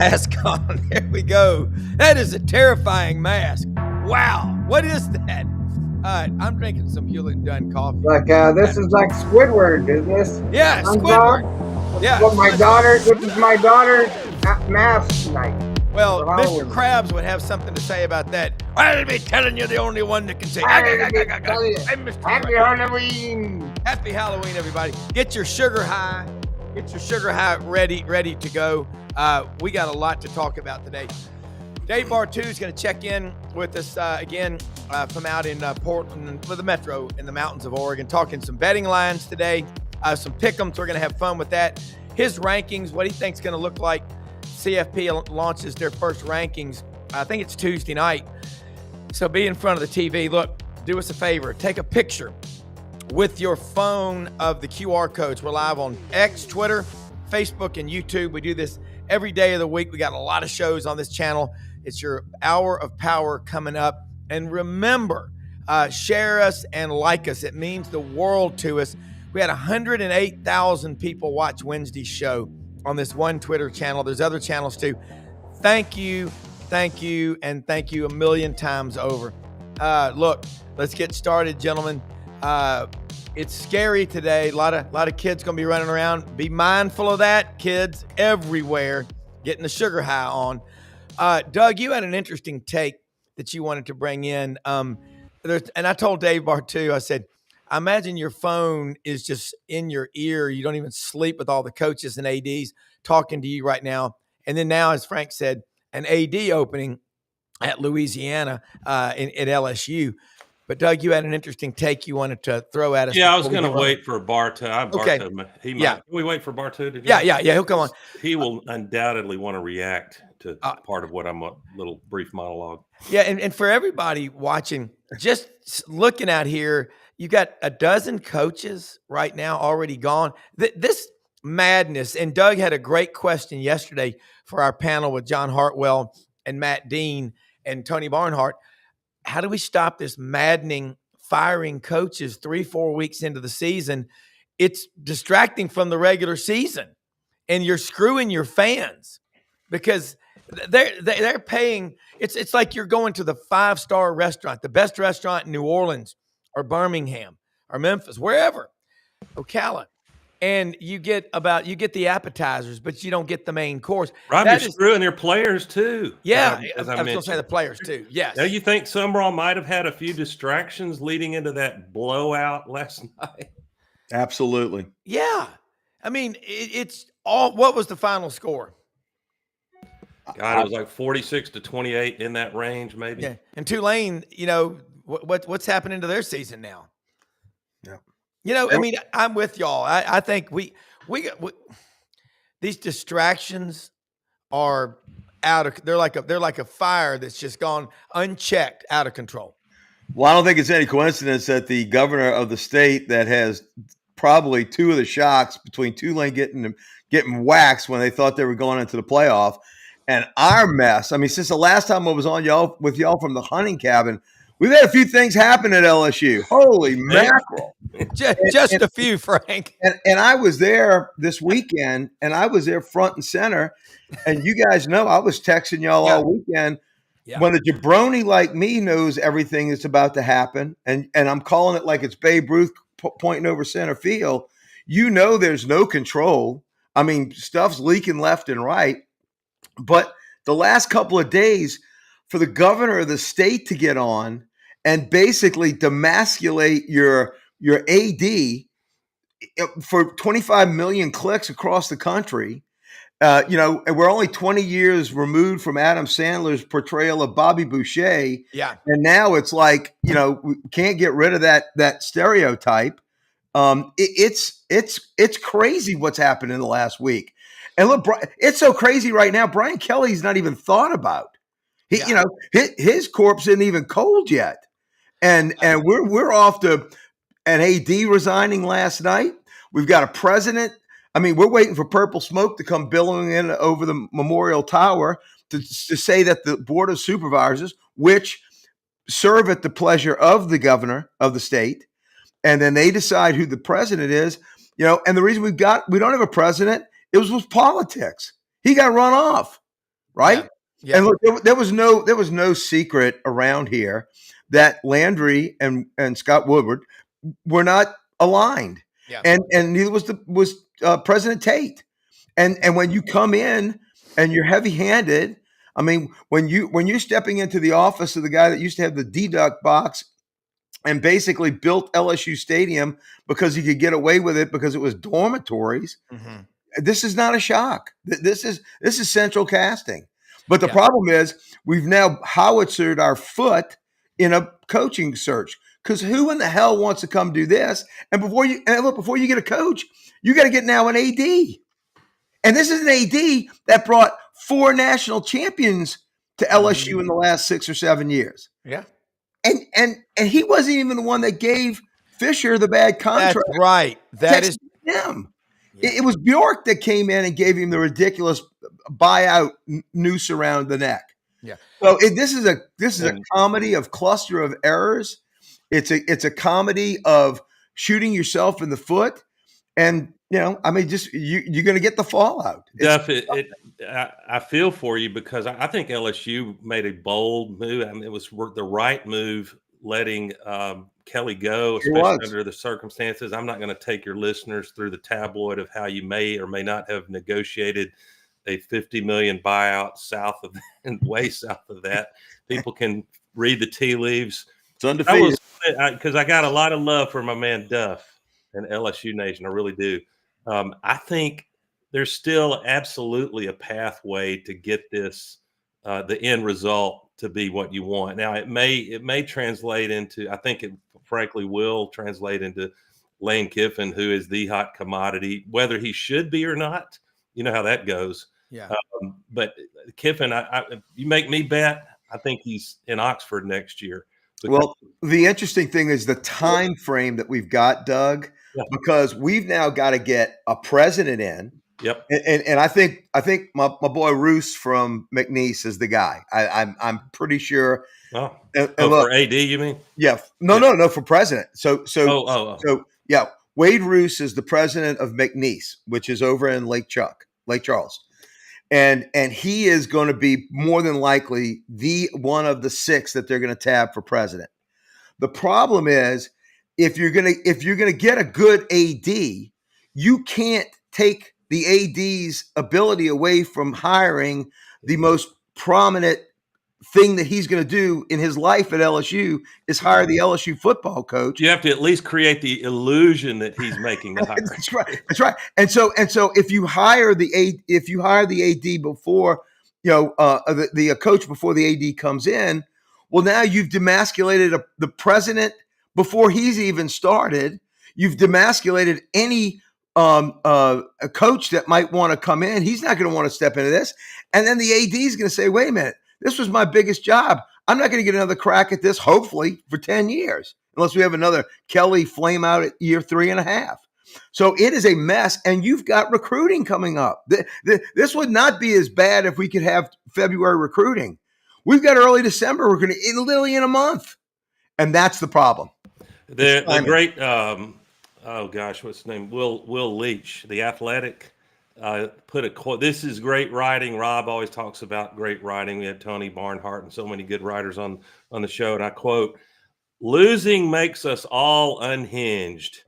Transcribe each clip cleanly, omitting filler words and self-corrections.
Mask on. There we go. That is a terrifying mask. Wow. What is that? I'm drinking some Hewlett & Dunn coffee. Like this is like Squidward, is this? Yeah, Squidward. Yeah. What my daughter? This is my daughter's mask night. Well, Mr. Krabs would have something to say about that. I'll be telling you the only one that can say. Happy Halloween. Happy Halloween, everybody. Get your sugar high. Get your sugar high ready to go. We got a lot to talk about today. Dave Bartoo is going to check in with us again from out in Portland with the Metro in the mountains of Oregon, talking some betting lines today, some pick'ems. We're going to have fun with that. His rankings, what he thinks going to look like. CFP launches their first rankings. I think it's Tuesday night. So be in front of the TV. Look, do us a favor. Take a picture with your phone of the QR codes. We're live on X, Twitter, Facebook, and YouTube. We do this every day of the week. We got a lot of shows on this channel. It's your hour of power coming up. And remember, share us and like us. It means the world to us. We had 108,000 people watch Wednesday's show on this one Twitter channel. There's other channels too. Thank you, and thank you a million times over. Look, let's get started, gentlemen. It's scary today. A lot of kids gonna be running around. Be mindful of that, kids everywhere, getting the sugar high on. Doug, you had an interesting take that you wanted to bring in. And I told Dave Bartoo, I said, I imagine your phone is just in your ear. You don't even sleep with all the coaches and ADs talking to you right now. And then now, as Frank said, an AD opening at Louisiana at LSU. But Doug, you had an interesting take you wanted to throw at us. Yeah, I was going to wait for Bartoo. Okay. He might. Can we wait for Bartoo to do Yeah. He'll come on. He will undoubtedly want to react to part of what I'm a little brief monologue. Yeah, and for everybody watching, just looking out here, you got a dozen coaches right now already gone. This madness, and Doug had a great question yesterday for our panel with John Hartwell and Matt Dean and Tony Barnhart. How do we stop this maddening firing coaches 3-4 weeks into the season? It's distracting from the regular season, and you're screwing your fans because they're paying. It's like you're going to the 5-star restaurant, the best restaurant in New Orleans or Birmingham or Memphis, wherever, Ocala. And you get the appetizers, but you don't get the main course. Rob, you're screwing your players too. Yeah, I was going to say the players too. Yes. Now, you think Summerall might have had a few distractions leading into that blowout last night? Absolutely. Yeah. I mean, it's all. What was the final score? God, it was like 46-28 in that range, maybe. Yeah. And Tulane, what's happening to their season now? Yeah. I mean, I'm with y'all. I think we these distractions are they're like a fire that's just gone unchecked, out of control. Well, I don't think it's any coincidence that the governor of the state that has probably two of the shocks between Tulane getting waxed when they thought they were going into the playoff, and our mess. I mean, since the last time I was on with y'all from the hunting cabin, we've had a few things happen at LSU. Holy mackerel. Just a few, Frank. And I was there this weekend, and I was there front and center. And you guys know I was texting y'all all weekend. Yeah. When a jabroni like me knows everything that's about to happen, and I'm calling it like it's Babe Ruth pointing over center field, there's no control. I mean, stuff's leaking left and right. But the last couple of days, for the governor of the state to get on and basically demasculate your AD for 25 million clicks across the country, and we're only 20 years removed from Adam Sandler's portrayal of Bobby Boucher. Yeah. And now it's like, we can't get rid of that stereotype. It's crazy what's happened in the last week. And look, it's so crazy right now. Brian Kelly's not even thought about. His corpse isn't even cold yet. And we're off to an AD resigning last night. We've got a president. I mean, we're waiting for purple smoke to come billowing in over the Memorial Tower to say that the Board of Supervisors, which serve at the pleasure of the governor of the state, and then they decide who the president is. And the reason we don't have a president, it was with politics. He got run off. right? Yeah. And look, there was no secret around here that Landry and Scott Woodward were not aligned, Yeah. and neither was President Tate. And when you come in and you're heavy-handed, I mean, when you're stepping into the office of the guy that used to have the deduct box and basically built LSU Stadium because he could get away with it because it was dormitories. Mm-hmm. This is not a shock. This is central casting. But the Yeah. problem is we've now howitzered our foot in a coaching search. Because who in the hell wants to come do this? And before you get a coach, you got to get now an AD. And this is an AD that brought 4 national champions to LSU in the last 6 or 7 years. Yeah. And he wasn't even the one that gave Fisher the bad contract. That's right. That is him. Yeah. It was Bjork that came in and gave him the ridiculous buyout noose around the neck. Yeah. So this is a comedy of cluster of errors. It's a comedy of shooting yourself in the foot, and I mean, just you're going to get the fallout. Duffy, I feel for you because I think LSU made a bold move. I mean, it was the right move letting Kelly go, especially under the circumstances. I'm not going to take your listeners through the tabloid of how you may or may not have negotiated a $50 million buyout south of and way south of that. People can read the tea leaves. It's undefeated. Because I got a lot of love for my man Duff and LSU Nation. I really do. I think there's still absolutely a pathway to get this, the end result to be what you want. Now it may translate into, I think it frankly will translate into Lane Kiffin, who is the hot commodity, whether he should be or not. You know how that goes. Yeah. But Kiffin, you make me bet, I think he's in Oxford next year. Well, the interesting thing is the time frame that we've got, Doug, because we've now got to get a president in. Yep. And I think my boy Roos from McNeese is the guy. I'm pretty sure. Oh, look, for AD, you mean? Yeah. No, for president. So yeah, Wade Roos is the president of McNeese, which is over in Lake Charles. And he is going to be more than likely the one of the 6 that they're going to tab for president. The problem is if you're going to get a good AD, you can't take the AD's ability away from hiring the most prominent thing that he's going to do in his life at LSU is hire the LSU football coach. You have to at least create the illusion that he's making the hire. That's right. And so if you hire the AD before, the coach before the AD comes in, well, now you've demasculated the president before he's even started. You've demasculated any a coach that might want to come in. He's not going to want to step into this. And then the AD is going to say, wait a minute, this was my biggest job. I'm not going to get another crack at this, hopefully, for 10 years, unless we have another Kelly flame out at year 3.5. So it is a mess, and you've got recruiting coming up. This would not be as bad if we could have February recruiting. We've got early December. We're going to literally in a month, and that's the problem. The great, what's his name? Will Leach, the Athletic. Put a quote. This is great writing. Rob always talks about great writing. We had Tony Barnhart and so many good writers on the show. And I quote, "Losing makes us all unhinged.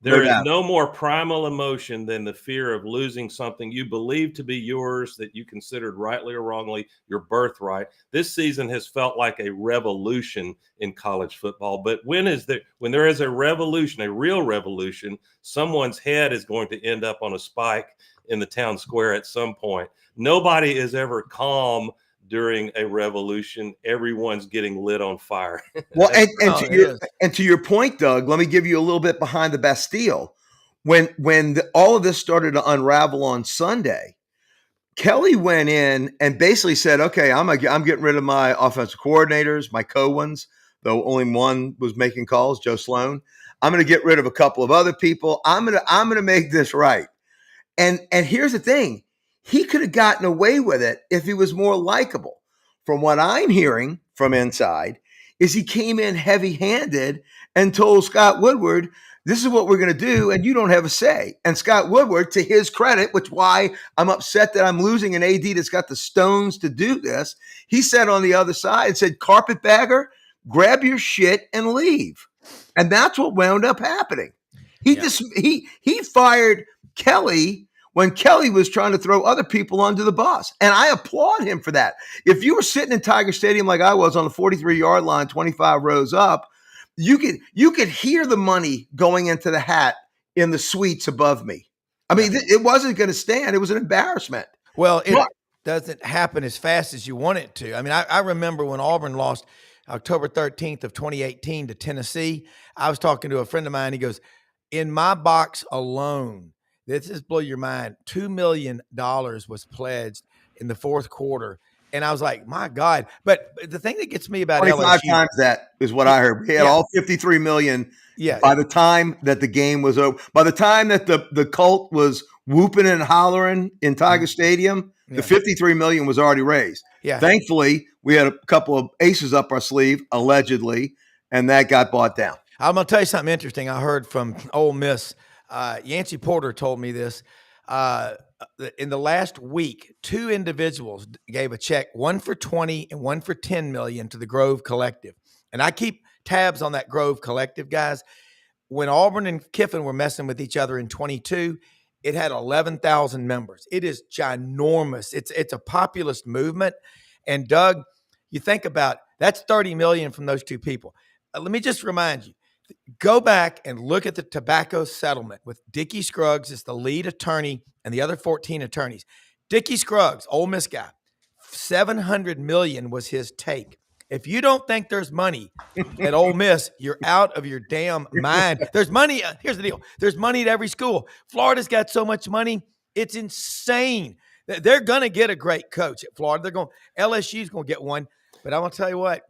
There is no more primal emotion than the fear of losing something you believe to be yours, that you considered rightly or wrongly your birthright. This season has felt like a revolution in college football. But when there is a revolution, a real revolution, someone's head is going to end up on a spike in the town square at some point. Nobody is ever calm during a revolution. Everyone's getting lit on fire." Well, and to your point, Doug, let me give you a little bit behind the Bastille. When all of this started to unravel on Sunday, Kelly went in and basically said, "Okay, I'm getting rid of my offensive coordinators, my co-ones, though only one was making calls, Joe Sloan. I'm going to get rid of a couple of other people. I'm going to make this right." And here's the thing. He could have gotten away with it if he was more likable. From what I'm hearing from inside is he came in heavy-handed and told Scott Woodward, this is what we're going to do, and you don't have a say. And Scott Woodward, to his credit, which why I'm upset that I'm losing an AD that's got the stones to do this, he said on the other side, said, carpetbagger, grab your shit and leave. And that's what wound up happening. He fired Kelly when Kelly was trying to throw other people under the bus. And I applaud him for that. If you were sitting in Tiger Stadium like I was on the 43-yard line, 25 rows up, you could hear the money going into the hat in the suites above me. I mean, it wasn't going to stand. It was an embarrassment. Well, it doesn't happen as fast as you want it to. I mean, I remember when Auburn lost October 13th of 2018 to Tennessee. I was talking to a friend of mine. He goes, in my box alone, this is blow your mind, $2 million was pledged in the fourth quarter. And I was like, my God. But the thing that gets me about 25 LSU, times that is what I heard. We had all 53 million by the time that the game was over. By the time that the cult was whooping and hollering in Tiger Stadium, the 53 million was already raised. Yeah. Thankfully, we had a couple of aces up our sleeve, allegedly, and that got bought down. I'm going to tell you something interesting. I heard from Ole Miss. Yancey Porter told me this. In the last week, 2 individuals gave a check, one for 20 and one for 10 million to the Grove Collective. And I keep tabs on that Grove Collective, guys. When Auburn and Kiffin were messing with each other in 22, it had 11,000 members. It is ginormous. It's a populist movement. And Doug, you think about that's 30 million from those 2 people. Let me just remind you, go back and look at the tobacco settlement with Dickie Scruggs as the lead attorney and the other 14 attorneys. Dickie Scruggs, Ole Miss guy, $700 million was his take. If you don't think there's money at Ole Miss, you're out of your damn mind. There's money. Here's the deal. There's money at every school. Florida's got so much money. It's insane. They're going to get a great coach at Florida. LSU's going to get one. But I want to tell you what,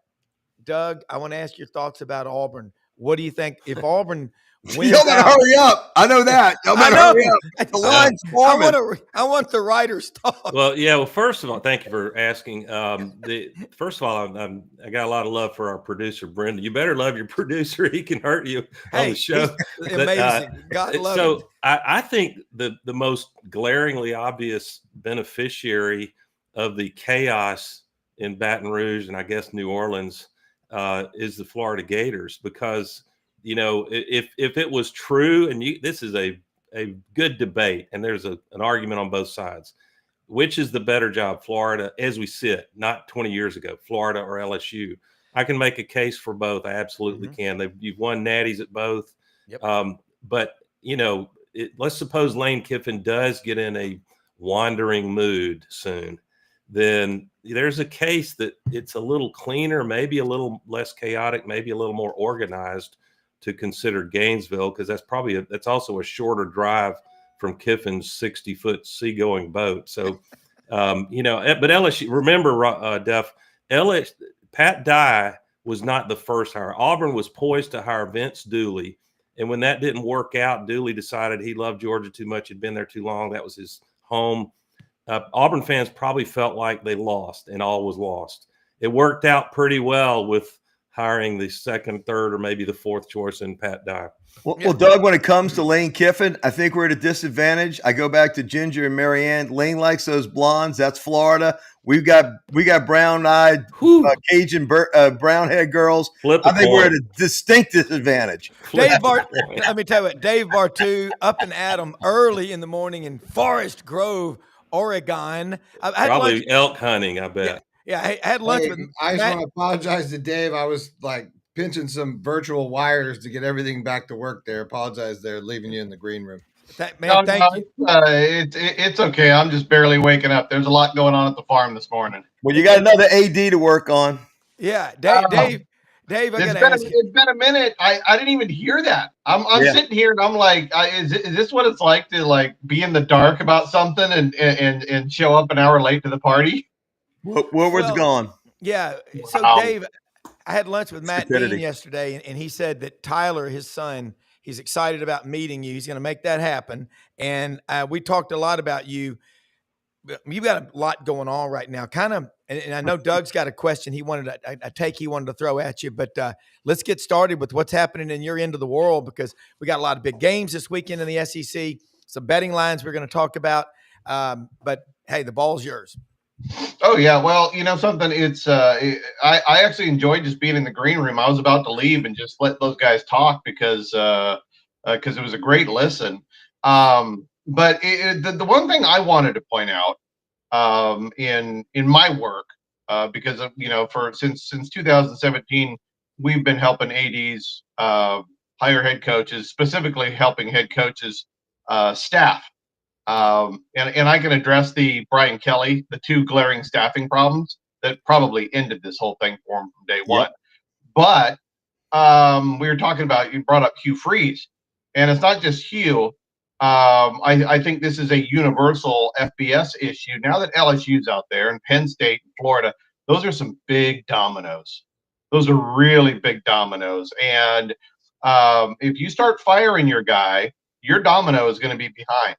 Doug, I want to ask your thoughts about Auburn. What do you think if Auburn wins? Y'all better hurry up. I know that. Y'all better hurry up. The line's forming. I want the writers' talk. Well, yeah. Well, first of all, thank you for asking. First of all, I got a lot of love for our producer, Brenda. You better love your producer. He can hurt you on the show. Amazing. God love him. So I think the most glaringly obvious beneficiary of the chaos in Baton Rouge and I guess New Orleans is the Florida Gators, because, you know, if it was true, and this is a good debate, and there's an argument on both sides, which is the better job, Florida as we sit, not 20 years ago, Florida or LSU. I can make a case for both. I absolutely can. You've won natties at both. Yep. But, you know, let's suppose Lane Kiffin does get in a wandering mood soon. Then there's a case that it's a little cleaner, maybe a little less chaotic, maybe a little more organized to consider Gainesville, because that's also a shorter drive from Kiffin's 60-foot seagoing boat. So, you know, but LSU, remember, Duff, Pat Dye was not the first hire. Auburn was poised to hire Vince Dooley. And when that didn't work out, Dooley decided he loved Georgia too much, had been there too long. That was his home. Auburn fans probably felt like they lost and all was lost. It worked out pretty well with hiring the second, third, or maybe the fourth choice in Pat Dye. Well, Doug, when it comes to Lane Kiffin, I think we're at a disadvantage. I go back to Ginger and Marianne. Lane likes those blondes. That's Florida. We got brown-eyed Cajun brown-haired girls. I think we're at a distinct disadvantage. Let me tell you what, Dave Bartoo up and at 'em early in the morning in Forest Grove, Oregon. Probably elk hunting, I bet. Yeah, I had lunch with I just want to apologize to Dave. I was like pinching some virtual wires to get everything back to work there. Apologize there, leaving you in the green room. Thank you. It's okay. I'm just barely waking up. There's a lot going on at the farm this morning. Well, you got another AD to work on. Yeah, Dave, it's been a minute. I didn't even hear that. I'm sitting here and I'm like, is this what it's like to like be in the dark about something and show up an hour late to the party? Where was it gone? Yeah. So Dave, I had lunch with Matt Dean yesterday, and he said that Tyler, his son, he's excited about meeting you. He's going to make that happen. And we talked a lot about you. you've got a lot going on right now. Kind of, and I know Doug's got a question he wanted to throw at you, but let's get started with what's happening in your end of the world, because we got a lot of big games this weekend in the SEC, some betting lines we're going to talk about. But hey, the ball's yours. Oh yeah, well, you know something. It's I actually enjoyed just being in the green room. I was about to leave and just let those guys talk because it was a great listen. But the one thing I wanted to point out in my work, because of, since 2017 we've been helping ADs hire head coaches, specifically helping head coaches staff. And I can address the Brian Kelly, the two glaring staffing problems that probably ended this whole thing for him from day one. But we were talking about, you brought up Hugh Freeze, and it's not just Hugh. I think this is a universal FBS issue. Now that LSU's out there and Penn State and Florida, those are some big dominoes. Those are really big dominoes. And if you start firing your guy, your domino is going to be behind.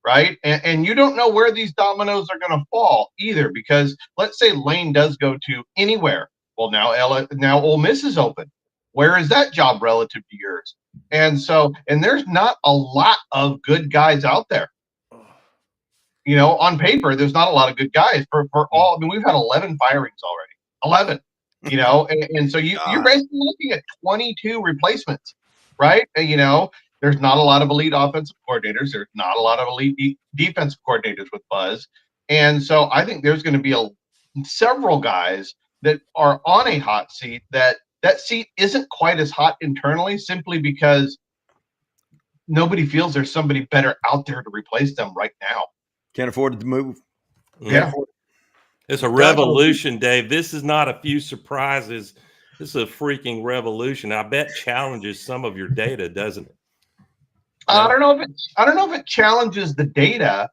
Right. And you don't know where these dominoes are going to fall either, because let's say Lane does go to anywhere. Well, now Ole Miss is open. Where is that job relative to yours? And there's not a lot of good guys out there. You know, on paper, there's not a lot of good guys for all. I mean, we've had 11 firings already. 11. You know, and so you're basically looking at 22 replacements, right? You know, there's not a lot of elite offensive coordinators. There's not a lot of elite defensive coordinators with buzz. And so I think there's going to be several guys that are on a hot seat that seat isn't quite as hot internally, simply because nobody feels there's somebody better out there to replace them right now. Can't afford to move. Yeah. It's a revolution, Dave. This is not a few surprises. This is a freaking revolution. I bet challenges some of your data, doesn't it? I don't know if it challenges the data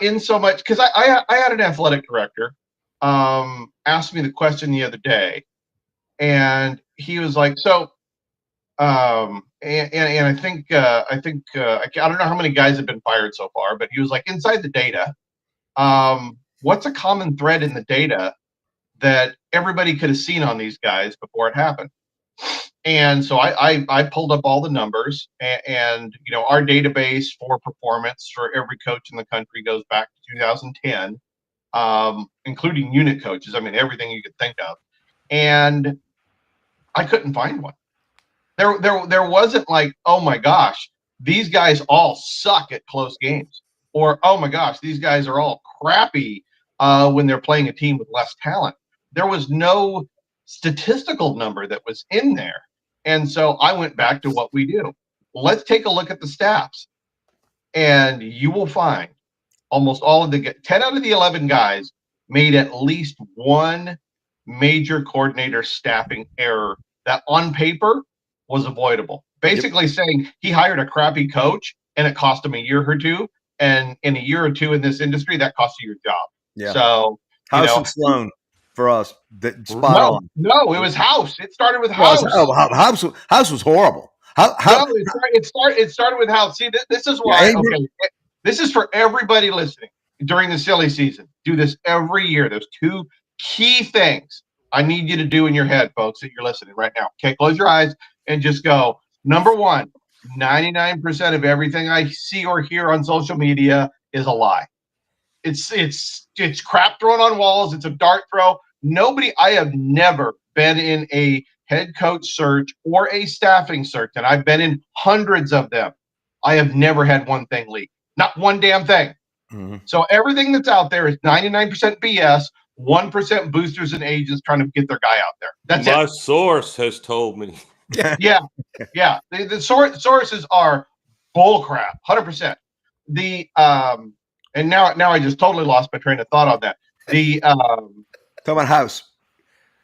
in so much, because I had an athletic director ask me the question the other day, and he was like, so and I think I don't know how many guys have been fired so far, but he was like, inside the data, what's a common thread in the data that everybody could have seen on these guys before it happened? And so I pulled up all the numbers, and you know, our database for performance for every coach in the country goes back to 2010, including unit coaches. I mean, everything you could think of, and I couldn't find one. There wasn't like, oh my gosh, these guys all suck at close games, or oh my gosh, these guys are all crappy when they're playing a team with less talent. There was no statistical number that was in there. And so I went back to what we do. Let's take a look at the staffs, and you will find almost all of 10 out of the 11 guys made at least one major coordinator staffing error that on paper was avoidable. Basically saying he hired a crappy coach and it cost him a year or two. And in a year or two in this industry, that costs you your job. Yeah. So House and Sloan for us. Spot on. No, it was House. It started with House. House was horrible. It started with House. See, this is why. Okay, this is for everybody listening during the silly season. Do this every year. There's two key things I need you to do in your head, folks, that you're listening right now. Okay, close your eyes and just go. Number one, 99% of everything I see or hear on social media is a lie. It's crap thrown on walls. It's a dart throw. I have never been in a head coach search or a staffing search, and I've been in hundreds of them. I have never had one thing leak. Not one damn thing. Mm-hmm. So everything that's out there is 99% BS, 1% boosters and agents trying to get their guy out there. That's My source has told me. Yeah. The sources are bull crap, 100%. And now I just totally lost my train of thought on that. Talking about House.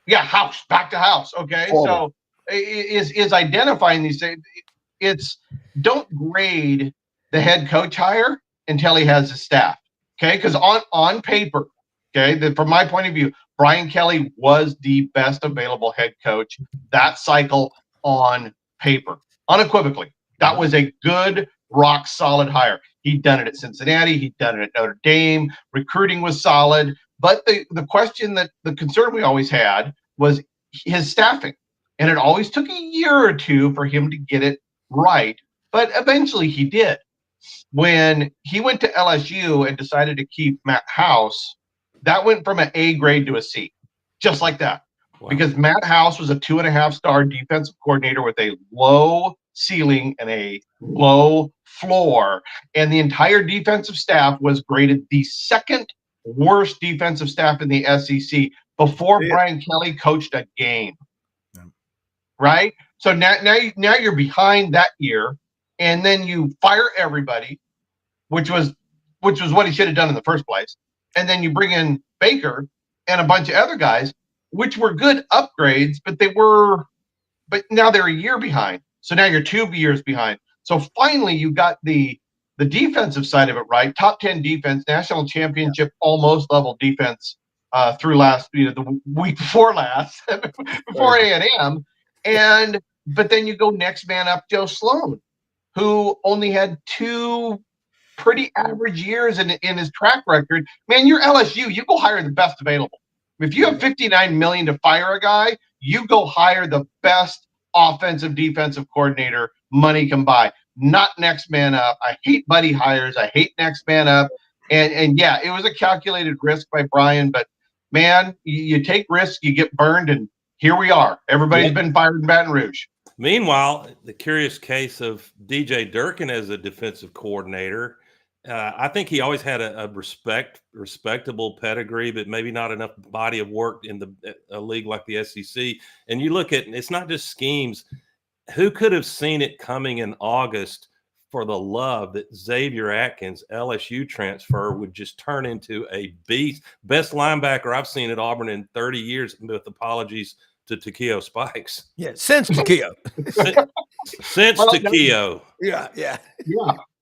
Yeah, House. Back to House. Okay, so is identifying these things. It's don't grade the head coach hire until he has his staff. Okay, because on paper, okay, from my point of view, Brian Kelly was the best available head coach that cycle on paper, unequivocally. That was a good, rock solid hire. He'd done it at Cincinnati. He'd done it at Notre Dame. Recruiting was solid. But the question the concern we always had was his staffing. And it always took a year or two for him to get it right. But eventually he did. When he went to LSU and decided to keep Matt House, that went from an A grade to a C, just like that. Wow. Because Matt House was a 2.5-star defensive coordinator with a low ceiling and a low floor. And the entire defensive staff was graded the second worst defensive staff in the SEC before Brian Kelly coached a game. Yeah. Right? So now you're behind that year, and then you fire everybody, which was what he should have done in the first place. And then you bring in Baker and a bunch of other guys, which were good upgrades, but now they're a year behind. So now you're 2 years behind. So finally you got the defensive side of it right. Top 10 defense, national championship, almost level defense through the week before last, before A&M. But then you go next man up, Joe Sloan, who only had 2 pretty average years in his track record. Man, you're LSU. You go hire the best available. If you have $59 million to fire a guy, you go hire the best offensive defensive coordinator money can buy. Not next man up. I hate buddy hires. I hate next man up. And yeah, it was a calculated risk by Brian, but man, you take risks, you get burned, and here we are. Everybody's been fired in Baton Rouge. Meanwhile, the curious case of DJ Durkin as a defensive coordinator, I think he always had a respectable pedigree, but maybe not enough body of work in a league like the SEC. And you look at, it's not just schemes. Who could have seen it coming in August for the love that Xavier Atkins, LSU transfer, would just turn into a beast? Best linebacker I've seen at Auburn in 30 years, with apologies to Takeo Spikes. Yeah, since Takeo. since Takeo. Yeah.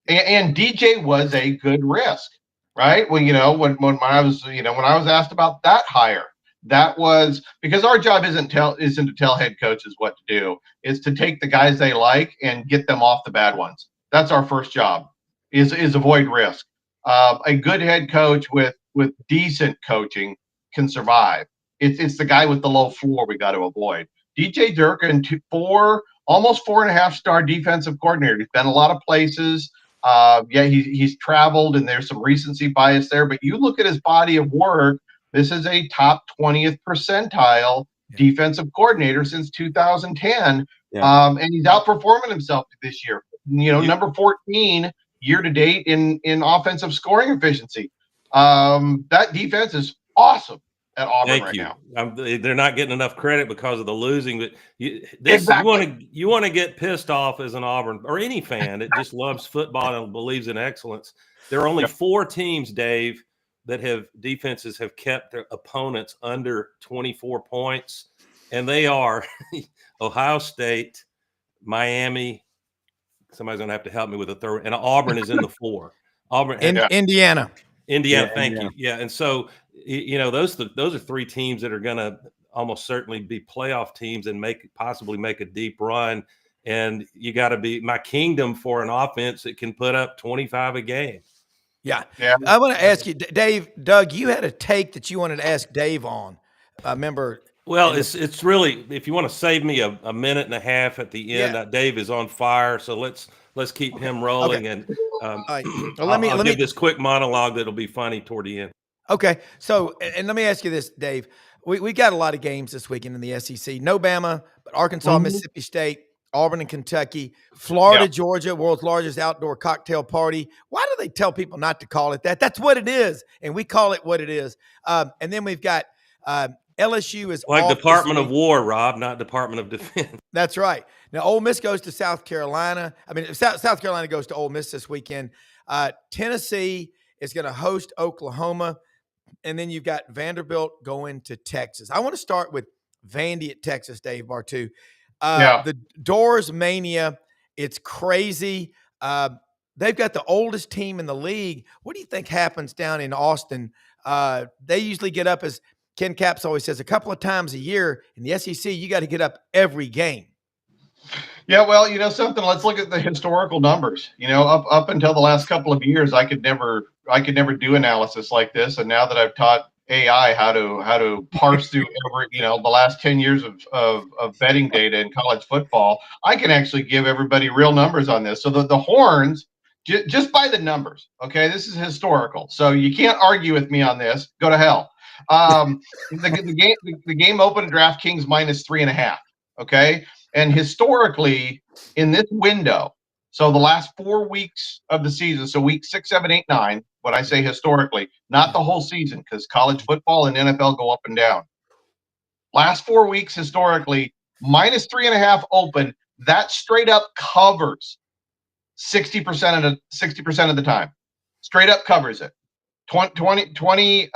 And DJ was a good risk, right? Well, when I was asked about that hire, that was because our job isn't to tell head coaches what to do. It's to take the guys they like and get them off the bad ones. That's our first job, is avoid risk. A good head coach with decent coaching can survive. It's the guy with the low floor we got to avoid. DJ Durkin, almost 4.5-star defensive coordinator. He's been a lot of places. He's traveled, and there's some recency bias there. But you look at his body of work. This is a top 20th percentile defensive coordinator since 2010, and he's outperforming himself this year. Number 14 year to date in offensive scoring efficiency. That defense is awesome at Auburn now. They're not getting enough credit because of the losing, but you want to get pissed off as an Auburn or any fan that just loves football and believes in excellence. There are only 4 teams, Dave, that defenses have kept their opponents under 24 points, and they are Ohio State, Miami. Somebody's going to have to help me with a third, and Auburn is in the 4. Auburn, Indiana. Thank you. Yeah, and so those are 3 teams that are going to almost certainly be playoff teams and possibly make a deep run. And you got to be my kingdom for an offense that can put up 25 a game. Yeah. I want to ask you, Doug, you had a take that you wanted to ask Dave on. I remember. Well, it's really, if you want to save me a minute and a half at the end, Dave is on fire. So let's keep him rolling. Okay. And let me give this quick monologue that'll be funny toward the end. Okay. So, and let me ask you this, Dave. We got a lot of games this weekend in the SEC. No Bama, but Arkansas, Mississippi State, Auburn and Kentucky, Florida, Georgia, world's largest outdoor cocktail party. Why do they tell people not to call it that? That's what it is, and we call it what it is. And then we've got LSU is like Department of War, Rob, not Department of Defense. That's right. Now, Ole Miss goes to South Carolina. I mean, South Carolina goes to Ole Miss this weekend. Tennessee is going to host Oklahoma, and then you've got Vanderbilt going to Texas. I want to start with Vandy at Texas, Dave Bartoo. The Doors Mania, it's crazy. They've got the oldest team in the league. What do you think happens down in Austin? They usually get up, as Ken Capps always says, a couple of times a year. In the SEC, you got to get up every game. Yeah, well, something. Let's look at the historical numbers. Up until the last couple of years, I could never do analysis like this. And now that I've taught AI how to parse through the last 10 years of betting data in college football, I can actually give everybody real numbers on this. So the horns, just by the numbers, okay, this is historical. So you can't argue with me on this. Go to hell. The game opened at DraftKings -3.5. Okay. And historically, in this window, so the last 4 weeks of the season, so week 6, 7, 8, 9, when I say historically, not the whole season, because college football and NFL go up and down. Last 4 weeks historically, -3.5 open, that straight up covers 60% of the time. Straight up covers it. 20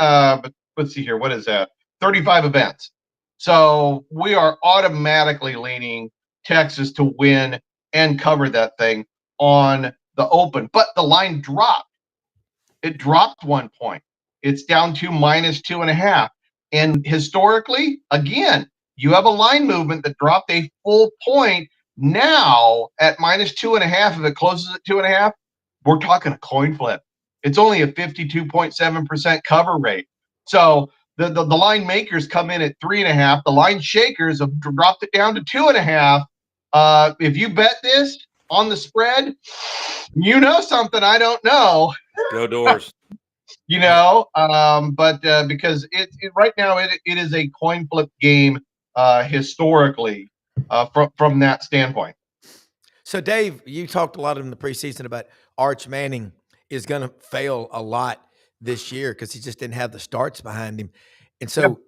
let's see here, what is that? 35 events. So we are automatically leaning Texas to win and cover that thing on the open. But the line dropped. It dropped 1 point. It's down to -2.5. And historically, again, you have a line movement that dropped a full point. Now at -2.5, if it closes at 2.5, we're talking a coin flip. It's only a 52.7% cover rate. So the line makers come in at 3.5. The line shakers have dropped it down to 2.5. If you bet this on the spread, you know something I don't know. Go Doors. But because right now it is a coin flip game historically from that standpoint. So Dave, you talked a lot in the preseason about Arch Manning is going to fail a lot this year because he just didn't have the starts behind him. And so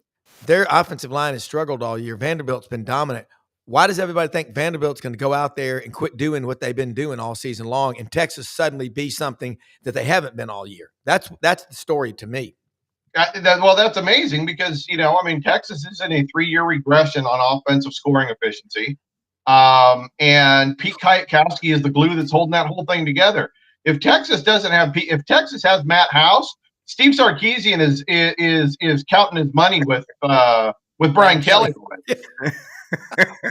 their offensive line has struggled all year. Vanderbilt's been dominant. Why does everybody think Vanderbilt's going to go out there and quit doing what they've been doing all season long and Texas suddenly be something that they haven't been all year? That's the story to me. Well, that's amazing because, Texas is in a 3-year regression on offensive scoring efficiency. And Pete Kwiatkowski is the glue that's holding that whole thing together. If Texas has Matt House, Steve Sarkisian is counting his money with Brian Kelly.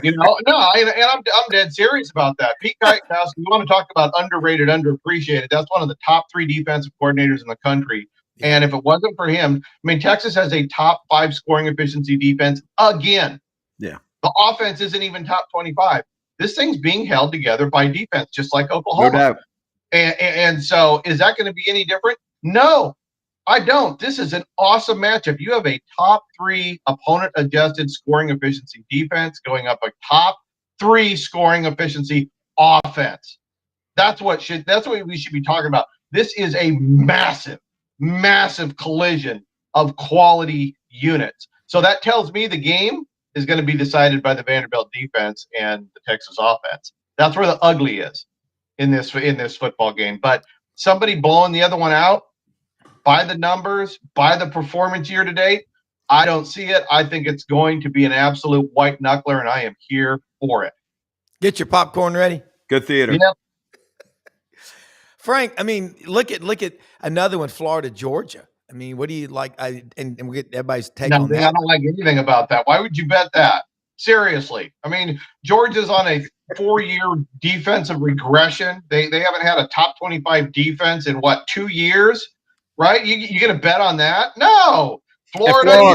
No, and I'm dead serious about that. Pete Kwiatkowski, you want to talk about underrated, underappreciated? That's one of the top 3 defensive coordinators in the country. Yeah. And if it wasn't for him, Texas has a top 5 scoring efficiency defense again. Yeah. The offense isn't even top 25. This thing's being held together by defense, just like Oklahoma. No doubt. And so is that going to be any different? No, I don't. This is an awesome matchup. You have a top 3 opponent adjusted scoring efficiency defense going up a top 3 scoring efficiency offense. That's what we should be talking about. This is a massive, massive collision of quality units. So that tells me the game is going to be decided by the Vanderbilt defense and the Texas offense. That's where the ugly is in this football game. But somebody blowing the other one out by the numbers, by the performance year to date, I don't see it. I think it's going to be an absolute white knuckler, and I am here for it. Get your popcorn ready. Good theater. Yep. Frank, look at another one, Florida, Georgia. What do you like? And we get everybody's take on that. I don't like anything about that. Why would you bet that? Seriously. Georgia's on a 4-year defensive regression. They haven't had a top 25 defense in 2 years, right? You going to bet on that? No. Florida,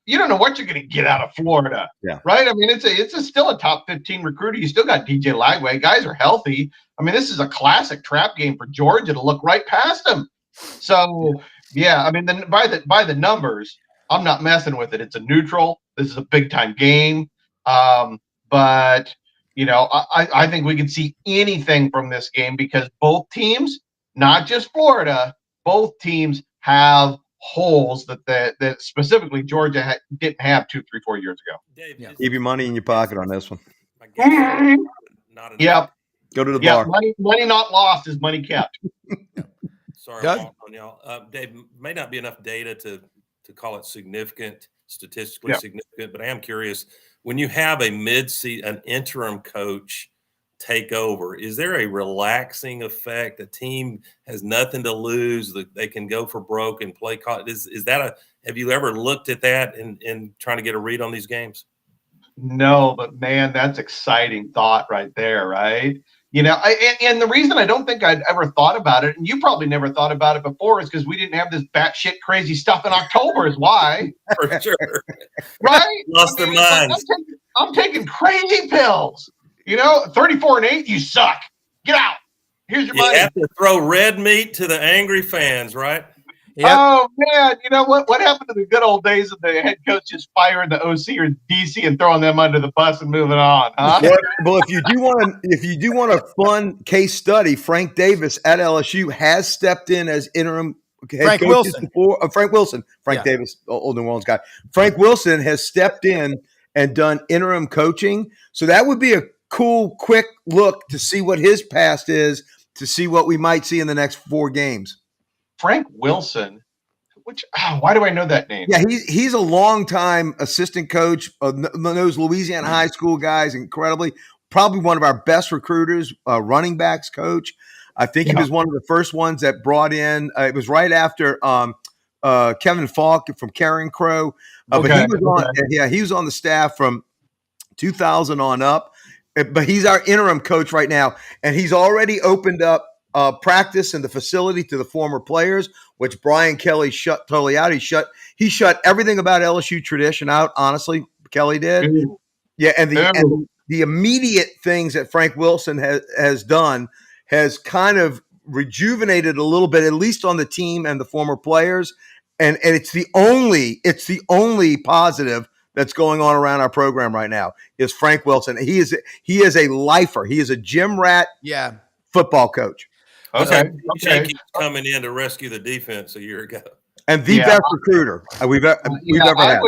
you don't know what you're going to get out of Florida, right? It's still a top 15 recruiter. You still got DJ Lagway. Guys are healthy. This is a classic trap game for Georgia to look right past them. So, then by the numbers, I'm not messing with it. It's a neutral. This is a big time game. But I think we can see anything from this game because both teams, not just Florida, both teams have holes that specifically Georgia didn't have 2, 3, 4 years ago. Dave, Keep your money in your pocket on this one. Yep. Go to the bar. Money not lost is money kept. Sorry, I'm on y'all. Dave, may not be enough data to call it significant, statistically significant, but I am curious. When you have an interim coach take over, is there a relaxing effect? The team has nothing to lose; they can go for broke and play. Is that have you ever looked at that and trying to get a read on these games? No, but man, that's exciting thought right there, right? And the reason I don't think I'd ever thought about it, and you probably never thought about it before, is because we didn't have this batshit crazy stuff in October. Is why, For sure. right? Lost their minds. I'm taking crazy pills. 34-8, you suck. Get out. Here's your money. You have to throw red meat to the angry fans, right? Yep. Oh man, you know what? What happened to the good old days of the head coach just firing the OC or DC and throwing them under the bus and moving on? Huh? Well, if you do want a fun case study, Frank Davis at LSU has stepped in as interim head coach before. Frank Wilson, Davis, old New Orleans guy. Frank Wilson has stepped in and done interim coaching, so that would be a cool, quick look to see what his past is, to see what we might see in the next 4 games. Frank Wilson, why do I know that name? Yeah, he's a longtime assistant coach, knows Louisiana high school guys incredibly. Probably one of our best recruiters, running backs coach. I think he was one of the first ones that brought in. It was right after Kevin Falk from Caring Crow, but he was on. He was on the staff from 2000 on up. But he's our interim coach right now, and he's already opened up practice in the facility to the former players, which Brian Kelly shut totally out. He shut everything about LSU tradition out. Honestly, Kelly did. Ooh. Yeah, and the immediate things that Frank Wilson has done has kind of rejuvenated a little bit, at least on the team and the former players. And it's the only positive that's going on around our program right now is Frank Wilson. He is a lifer. He is a gym rat. Yeah. Football coach. Okay. Shaky coming in to rescue the defense a year ago. And the best recruiter we've ever had.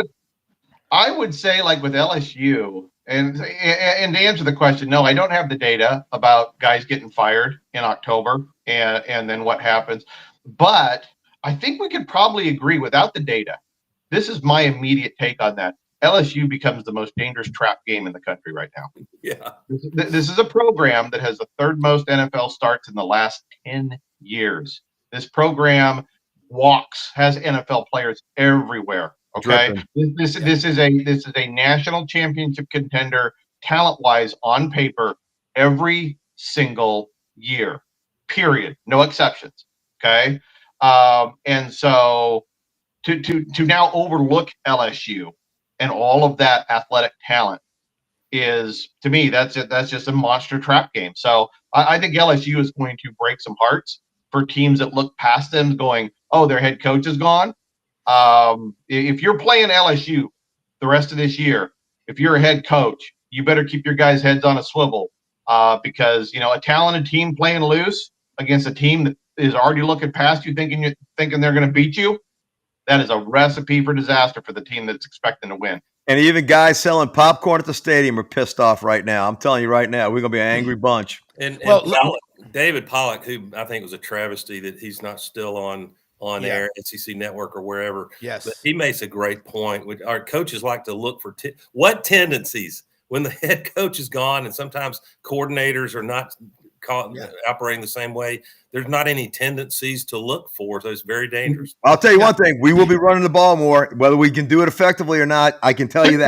I would say, like with LSU, and to answer the question, no, I don't have the data about guys getting fired in October and then what happens. But I think we could probably agree without the data. This is my immediate take on that. LSU becomes the most dangerous trap game in the country right now. Yeah. This is a program that has the 3rd most NFL starts in the last 10 years. This program has NFL players everywhere. Okay. This is a national championship contender, talent-wise, on paper, every single year. Period. No exceptions. Okay. And so to now overlook LSU and all of that athletic talent is, to me, that's just a monster trap game. So I think LSU is going to break some hearts for teams that look past them going, oh, their head coach is gone. If you're playing LSU the rest of this year, if you're a head coach, you better keep your guys' heads on a swivel because, a talented team playing loose against a team that is already looking past you thinking they're going to beat you, that is a recipe for disaster for the team that's expecting to win. And even guys selling popcorn at the stadium are pissed off right now. I'm telling you right now, we're going to be an angry bunch. And David Pollock, who I think was a travesty that he's not still on air, SEC Network or wherever. Yes. But he makes a great point. Our coaches like to look for what tendencies when the head coach is gone, and sometimes coordinators are not operating the same way. There's not any tendencies to look for, so it's very dangerous. I'll tell you one thing: we will be running the ball more, whether we can do it effectively or not. I can tell you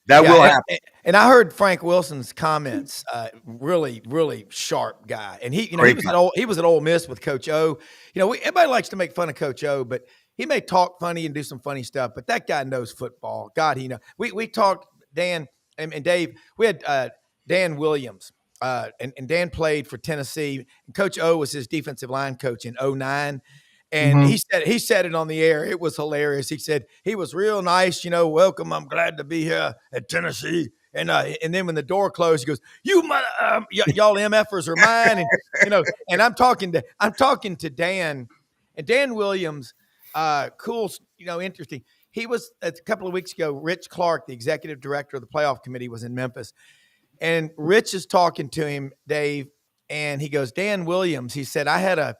that will happen. And I heard Frank Wilson's comments. Really, really sharp guy, and he was at Ole Miss with Coach O. Everybody likes to make fun of Coach O, but he may talk funny and do some funny stuff. But that guy knows football. God, he knows. We talked, Dan and Dave. We had Dan Williams. And Dan played for Tennessee. And Coach O was his defensive line coach in 2009. And he said it on the air. It was hilarious. He said he was real nice. Welcome. I'm glad to be here at Tennessee. And then when the door closed, he goes, "You y'all MFers are mine." And and I'm talking to Dan, and Dan Williams, cool, interesting. He was a couple of weeks ago. Rich Clark, the executive director of the playoff committee, was in Memphis. And Rich is talking to him, Dave, and he goes, Dan Williams, he said, I had a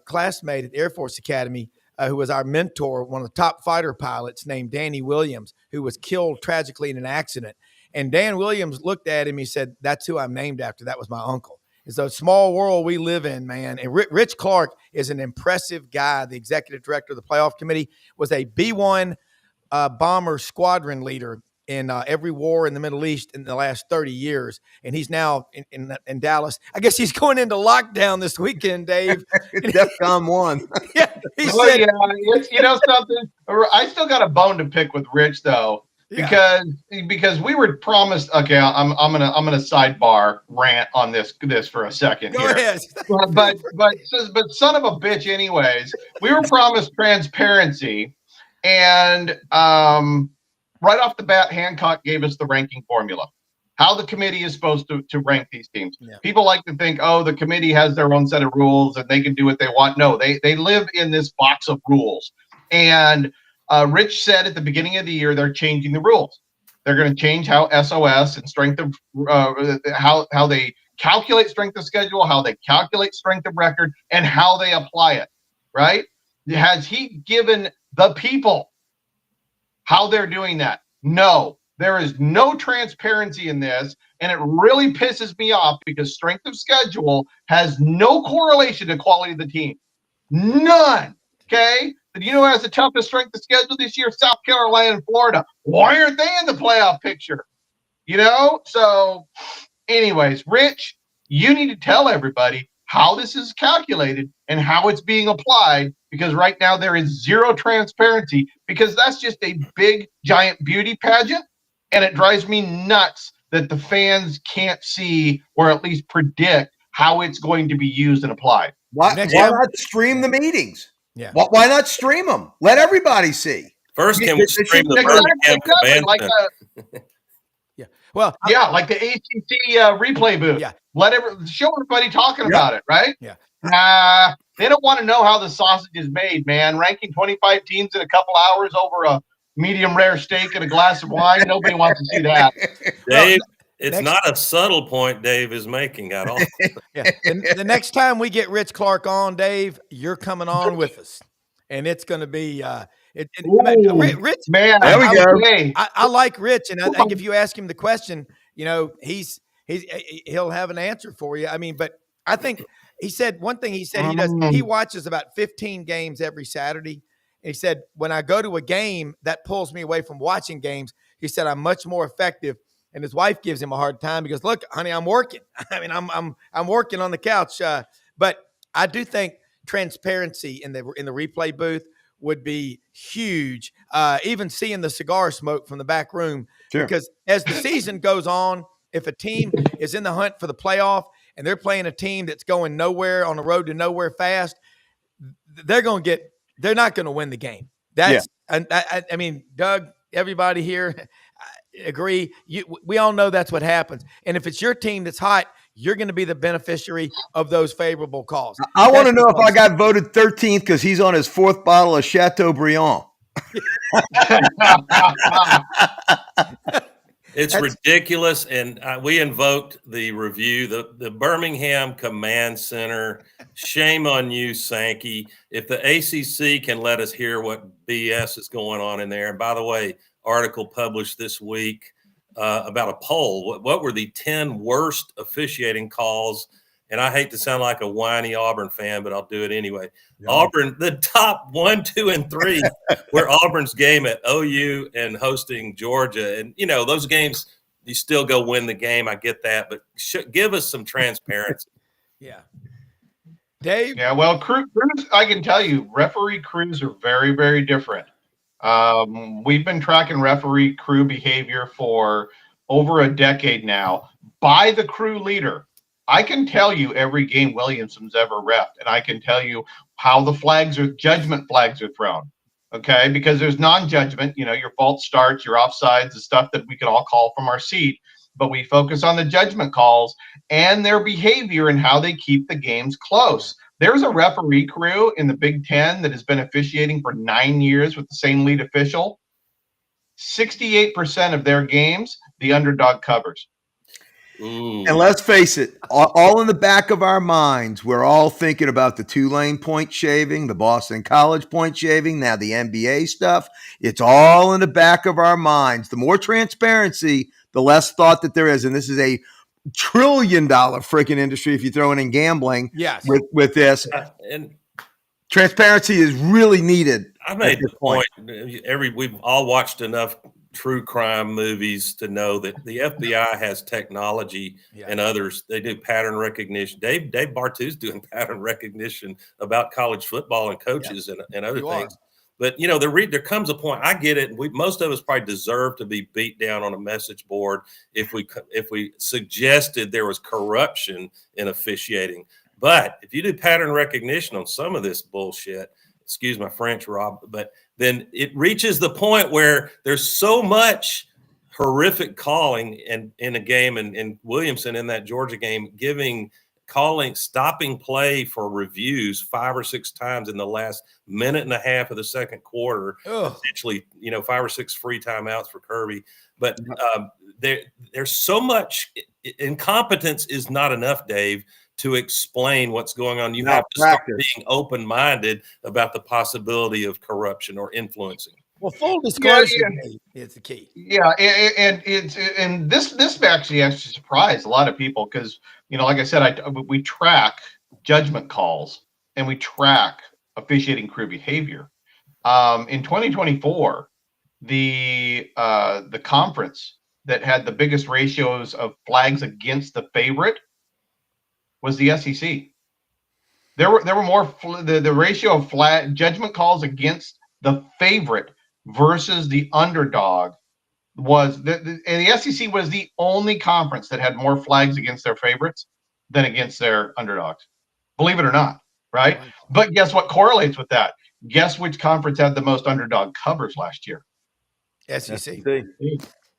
classmate at the Air Force Academy who was our mentor, one of the top fighter pilots named Danny Williams, who was killed tragically in an accident. And Dan Williams looked at him, he said, that's who I'm named after. That was my uncle. It's a small world we live in, man. And Rich Clark is an impressive guy. The executive director of the playoff committee was a B-1 bomber squadron leader in every war in the Middle East in the last 30 years, and he's now in Dallas. I guess he's going into lockdown this weekend, Dave. DEFCON 1. Yeah, he Oh said, yeah, it's, something. I still got a bone to pick with Rich though, because we were promised. Okay, I'm gonna sidebar rant on this for a second Go here. ahead. But son of a bitch. Anyways, we were promised transparency, and right off the bat, Hancock gave us the ranking formula. How the committee is supposed to rank these teams. Yeah. People like to think, oh, the committee has their own set of rules and they can do what they want. No, they live in this box of rules. And Rich said at the beginning of the year, they're changing the rules. They're going to change how SOS and strength of how they calculate strength of schedule, how they calculate strength of record, and how they apply it. Right? Has he given the people how they're doing that? No. There is no transparency in this, and it really pisses me off because strength of schedule has no correlation to quality of the team. None. Okay? But you know who has the toughest strength of schedule this year? South Carolina and Florida. Why aren't they in the playoff picture? So anyways, Rich, you need to tell everybody how this is calculated and how it's being applied, because right now there is zero transparency, because that's just a big, giant beauty pageant. And it drives me nuts that the fans can't see or at least predict how it's going to be used and applied. Why not stream the meetings? Yeah. Why not stream them? Let everybody see. First, can we stream the Birmingham command center? Yeah. Well, like the ACC replay booth. Yeah. Show everybody talking about it, right? Yeah. They don't want to know how the sausage is made, man. Ranking 25 teams in a couple hours over a medium rare steak and a glass of wine. Nobody wants to see that. Dave, it's not a subtle point Dave is making at all. Yeah. The next time we get Rich Clark on, Dave, you're coming on with us. And it's going to be Rich. Man, there we go. I like Rich, and I think if you ask him the question, he'll have an answer for you. I mean, but I think he said he watches about 15 games every Saturday. He said, when I go to a game, that pulls me away from watching games. He said, I'm much more effective. And his wife gives him a hard time because, look, honey, I'm working. I mean, I'm working on the couch. But I do think transparency in the replay booth would be huge. Even seeing the cigar smoke from the back room. Sure. Because as the season goes on, if a team is in the hunt for the playoff and they're playing a team that's going nowhere on the road to nowhere fast, they're not going to win the game. I mean, Doug, everybody here agree. We all know that's what happens. And if it's your team that's hot, you're going to be the beneficiary of those favorable calls. I want to know if I got voted 13th because he's on his fourth bottle of Chateaubriand. It's ridiculous, and we invoked the review, the Birmingham Command Center. Shame on you, Sankey. If the ACC can let us hear what BS is going on in there. And by the way, article published this week about a poll. What were the 10 worst officiating calls? And I hate to sound like a whiny Auburn fan, but I'll do it anyway. Yeah. Auburn, the top 1, 2, and 3 were Auburn's game at OU and hosting Georgia. And, those games, you still go win the game. I get that. But give us some transparency. Yeah. Dave? Yeah, well, crews, I can tell you, referee crews are very, very different. We've been tracking referee crew behavior for over a decade now by the crew leader. I can tell you every game Williamson's ever reffed, and I can tell you how the judgment flags are thrown. Okay, because there's non-judgment, your false starts, your offsides, the stuff that we can all call from our seat, but we focus on the judgment calls and their behavior and how they keep the games close. There's a referee crew in the Big Ten that has been officiating for 9 years with the same lead official. 68% of their games, the underdog covers. Ooh. And let's face it, all in the back of our minds, we're all thinking about the Tulane point shaving, the Boston College point shaving, now the NBA stuff. It's all in the back of our minds. The more transparency, the less thought that there is. And this is a $1 trillion freaking industry if you throw in gambling. Yes. With this. And transparency is really needed. I made the point. We've all watched enough true crime movies to know that the FBI has technology and others. They do pattern recognition. Dave Bartoo's doing pattern recognition about college football and coaches and other things. But there comes a point. I get it. Most of us probably deserve to be beat down on a message board if we suggested there was corruption in officiating. But if you do pattern recognition on some of this bullshit, excuse my French, Rob, but then it reaches the point where there's so much horrific calling in a game, and Williamson in that Georgia game stopping play for reviews 5 or 6 times in the last minute and a half of the second quarter. Essentially, 5 or 6 free timeouts for Kirby. But there's so much incompetence is not enough, Dave, to explain what's going on. You have to start being open-minded about the possibility of corruption or influencing. Well, full disclosure is the key. Yeah, and this actually surprised a lot of people because like I said, we track judgment calls and we track officiating crew behavior. In 2024, the conference that had the biggest ratios of flags against the favorite was the SEC. There were more the ratio of flag judgment calls against the favorite versus the underdog was and the SEC was the only conference that had more flags against their favorites than against their underdogs. Believe it or not, right? But guess what correlates with that? Guess which conference had the most underdog covers last year? SEC.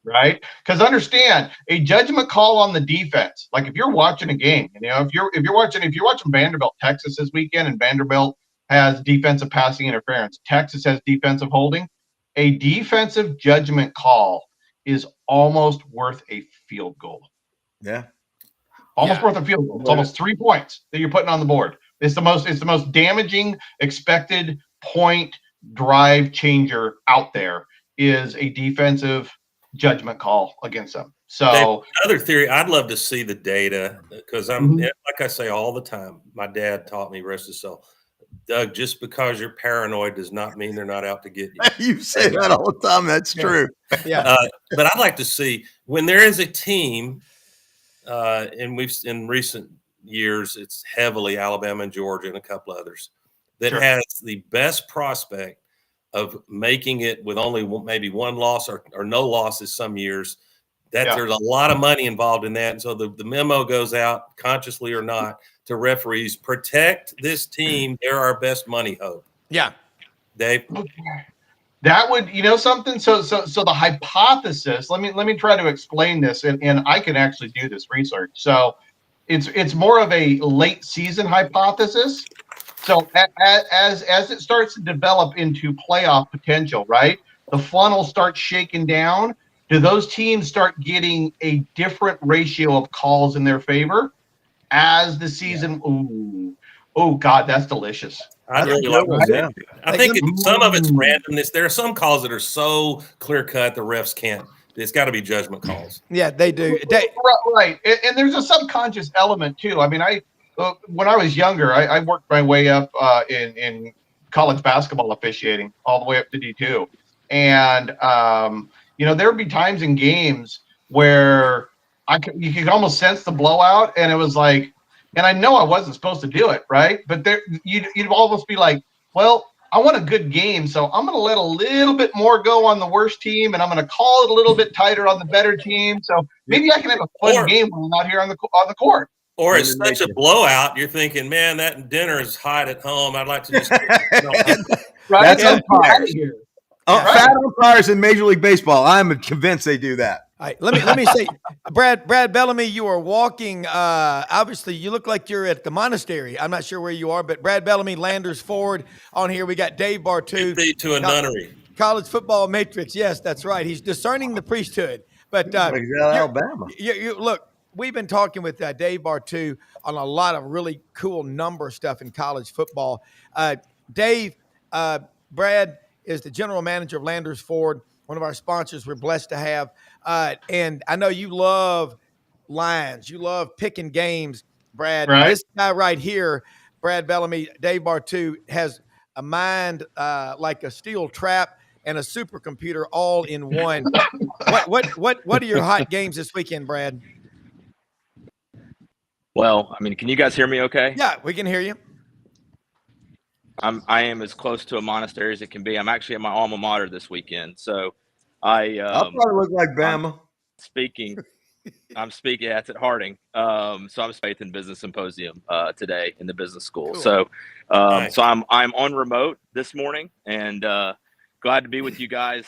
Right? Because understand, a judgment call on the defense, like if you're watching a game, if you're watching Vanderbilt, Texas this weekend, and Vanderbilt has defensive passing interference, Texas has defensive holding, a defensive judgment call is almost worth a field goal. Yeah. Almost worth a field goal. It's almost 3 points that you're putting on the board. It's the most damaging expected point drive changer out there is a defensive judgment call against them. So another theory, I'd love to see the data because like I say all the time, my dad taught me, rest his soul, Doug, just because you're paranoid does not mean they're not out to get you. You say that all the time. That's true. Yeah. But I'd like to see when there is a team, and we've in recent years, it's heavily Alabama and Georgia and a couple others that has the best prospect of making it with only maybe one loss or no losses some years. There's a lot of money involved in that. And so the memo goes out, consciously or not, to referees, protect this team. They're our best money hope. Yeah. Dave? That would, something. So the hypothesis, let me try to explain this, and I can actually do this research. So it's more of a late season hypothesis. So as it starts to develop into playoff potential, right? The funnel starts shaking down. Do those teams start getting a different ratio of calls in their favor as the season? Oh God, that's delicious. I really like that. I think some of it's randomness. There are some calls that are so clear cut the refs can't. It's got to be judgment calls. Yeah, they do. Right, and there's a subconscious element too. I mean, when I was younger, I worked my way up in college basketball officiating all the way up to D2. And, there would be times in games where you could almost sense the blowout. And it was like, and I know I wasn't supposed to do it, right? But you'd almost be like, well, I want a good game, so I'm going to let a little bit more go on the worst team, and I'm going to call it a little bit tighter on the better team. So maybe I can have a fun game when I'm not here on the court. Or it's such a blowout, you're thinking, man, that dinner is hot at home. I'd like to just That's umpires. Fat umpires in Major League Baseball. I'm convinced they do that. All right, let me say, Brad Bellamy, you are walking. Obviously, you look like you're at the monastery. I'm not sure where you are, but Brad Bellamy, Landers Ford on here. We got Dave Bartoo. To a nunnery. College football matrix. Yes, that's right. He's discerning the priesthood. But Alabama. You look. We've been talking with Dave Bartoo on a lot of really cool number stuff in college football. Dave, Brad is the general manager of Landers Ford, one of our sponsors we're blessed to have. And I know you love lines. You love picking games, Brad. Right. This guy right here, Brad Bellamy, Dave Bartoo, has a mind like a steel trap. and a supercomputer all in one. What are your hot games this weekend, Brad? Well, I mean, can you guys hear me okay? Yeah, we can hear you. I am as close to a monastery as it can be. I'm actually at my alma mater this weekend. So I probably look like Bama. I'm speaking at Harding. So I'm Faith and Business Symposium today in the business school. Cool. So Nice. so I'm on remote this morning, and glad to be with you guys.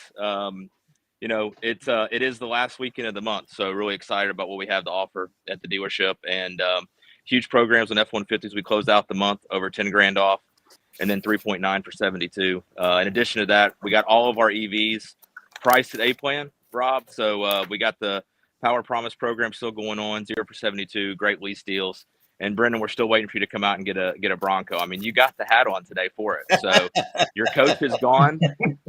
You know, it is the last weekend of the month, so really excited about what we have to offer at the dealership, and huge programs on F-150s. We closed out the month over 10 grand off, and then 3.9 for 72. In addition to that, we got all of our EVs priced at A plan, Rob. So we got the Power Promise program still going on, 0 for 72, great lease deals. And Brendan, we're still waiting for you to come out and get a Bronco. I mean, you got the hat on today for it. So your coach is gone.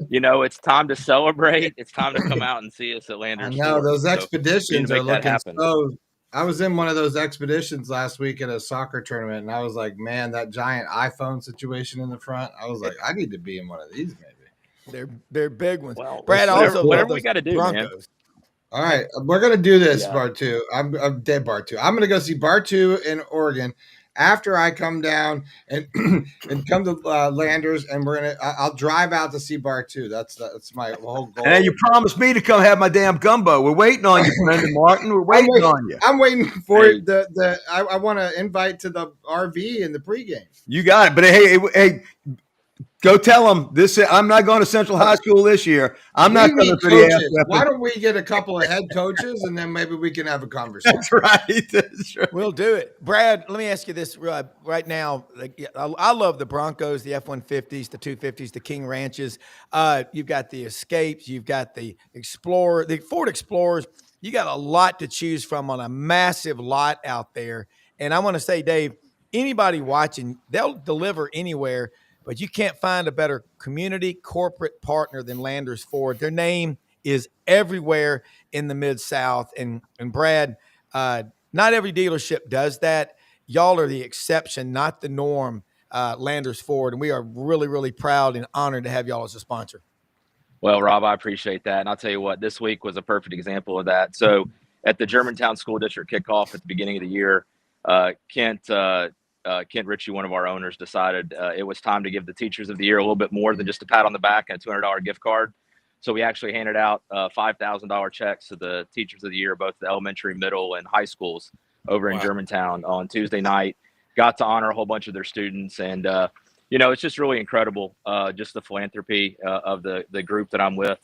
You know, it's time to celebrate. It's time to come out and see us at Landers. I know those expeditions are looking happen. so. I was in one of those expeditions last week at a soccer tournament, and I was like, man, that giant iPhone situation in the front. I was like, I need to be in one of these, maybe. They're big ones. Well, Brad, also whatever we got to do, Broncos. man. All right, we're gonna do this, Yeah. Bartoo. I'm dead, Bartoo. I'm gonna go see Bartoo in Oregon after I come down and and come to Landers, and I'll drive out to see Bartoo. That's my whole goal. And you promised me to come have my damn gumbo. We're waiting on you, Brendan Martin. We're waiting on you. I'm waiting for I want to invite to the RV in the pregame. You got it. But hey, go tell them this. I'm not going to Central High School this year. I'm not going to coaches. Why don't we get a couple of head coaches, and then maybe we can have a conversation? That's right. That's right. We'll do it. Brad, let me ask you this right now. I love the Broncos, the F-150s, the 250s, the King Ranches. You've got the Escapes. You've got the Explorer, the Ford Explorers. You got a lot to choose from on a massive lot out there. And I want to say, Dave, anybody watching, they'll deliver anywhere, but you can't find a better community corporate partner than Landers Ford. Their name is everywhere in the Mid-South. And Brad, not every dealership does that. Y'all are the exception, not the norm, Landers Ford. And we are really, really proud and honored to have y'all as a sponsor. Well, Rob, I appreciate that. And I'll tell you what, this week was a perfect example of that. So at the Germantown School District kickoff at the beginning of the year, Kent Ritchie, one of our owners, decided it was time to give the Teachers of the Year a little bit more than just a pat on the back and a $200 gift card. So we actually handed out $5,000 checks to the Teachers of the Year, both the elementary, middle, and high schools over in Germantown on Tuesday night. Got to honor a whole bunch of their students. And, you know, it's just really incredible, just the philanthropy of the group that I'm with,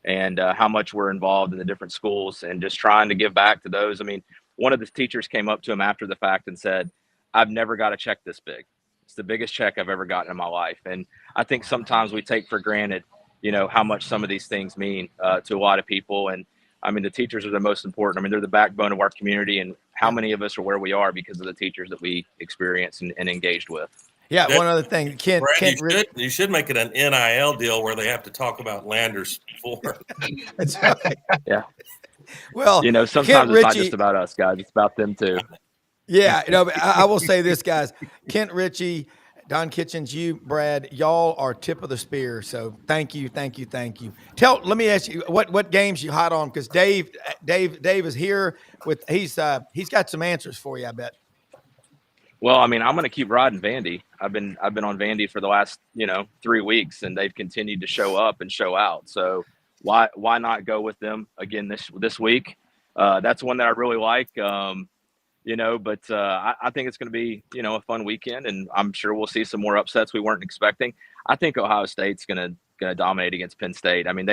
and how much we're involved in the different schools and just trying to give back to those. I mean, one of the teachers came up to him after the fact and said, I've never got a check this big. It's the biggest check I've ever gotten in my life. And I think sometimes we take for granted, you know, how much some of these things mean to a lot of people. And I mean, the teachers are the most important. I mean, they're the backbone of our community, and how many of us are where we are because of the teachers that we experience and engaged with. Yeah, one other thing, Kent, you should make it an NIL deal where they have to talk about Landers Ford. That's right. Yeah. Well, you know, sometimes it's not just about us, guys. It's about them too. Yeah, you know, I will say this, guys. Kent Ritchie, Don Kitchens, you, Brad, y'all are tip of the spear. So thank you. Let me ask you what games you hot on, because Dave is here with he's got some answers for you, I bet. Well, I mean, I'm going to keep riding Vandy. I've been on Vandy for the last 3 weeks, and they've continued to show up and show out. So why not go with them again this week? That's one that I really like. But I think it's going to be, a fun weekend, and I'm sure we'll see some more upsets we weren't expecting. I think Ohio State's going to dominate against Penn State. I mean,